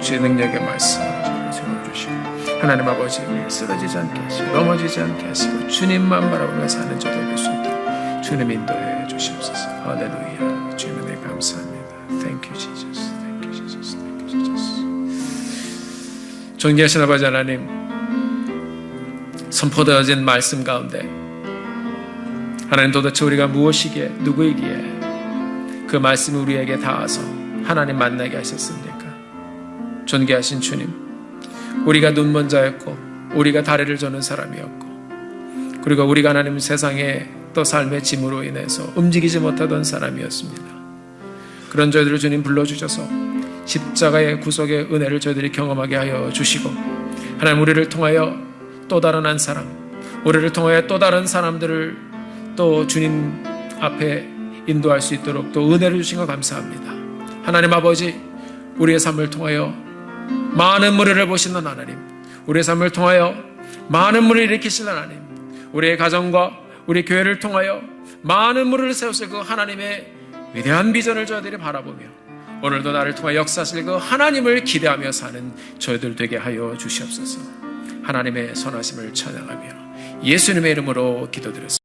주의 능력의 말씀을 세워주시고 하나님 아버지, 우리 쓰러지지 않게 하시고 넘어지지 않게 하시고 주님만 바라보며 사는 저도 될 수 있도록 주님 인도해 주시옵소서. 할렐루야. 주님 은혜 감사합니다. Thank you Jesus. Thank you Jesus. Thank you Jesus. 존귀하신 아버지 하나님, 선포되어진 말씀 가운데 하나님, 도대체 우리가 무엇이기에 누구이기에 그 말씀이 우리에게 닿아서 하나님 만나게 하셨습니까? 존귀하신 주님, 우리가 눈먼 자였고 우리가 다리를 저는 사람이었고 그리고 우리가 하나님 세상에 또 삶의 짐으로 인해서 움직이지 못하던 사람이었습니다. 그런 저희들을 주님 불러주셔서 십자가의 구속의 은혜를 저희들이 경험하게 하여 주시고 하나님, 우리를 통하여 또 다른 한 사람, 우리를 통하여 또 다른 사람들을 또 주님 앞에 인도할 수 있도록 또 은혜를 주신 것 감사합니다. 하나님 아버지, 우리의 삶을 통하여 많은 무리를 보시는 하나님, 우리의 삶을 통하여 많은 무리를 일으키시는 하나님, 우리의 가정과 우리 교회를 통하여 많은 무리를 세우실 그 하나님의 위대한 비전을 저희들이 바라보며 오늘도 나를 통하여 역사하실 그 하나님을 기대하며 사는 저희들 되게 하여 주시옵소서. 하나님의 선하심을 찬양하며 예수님의 이름으로 기도드렸습니다.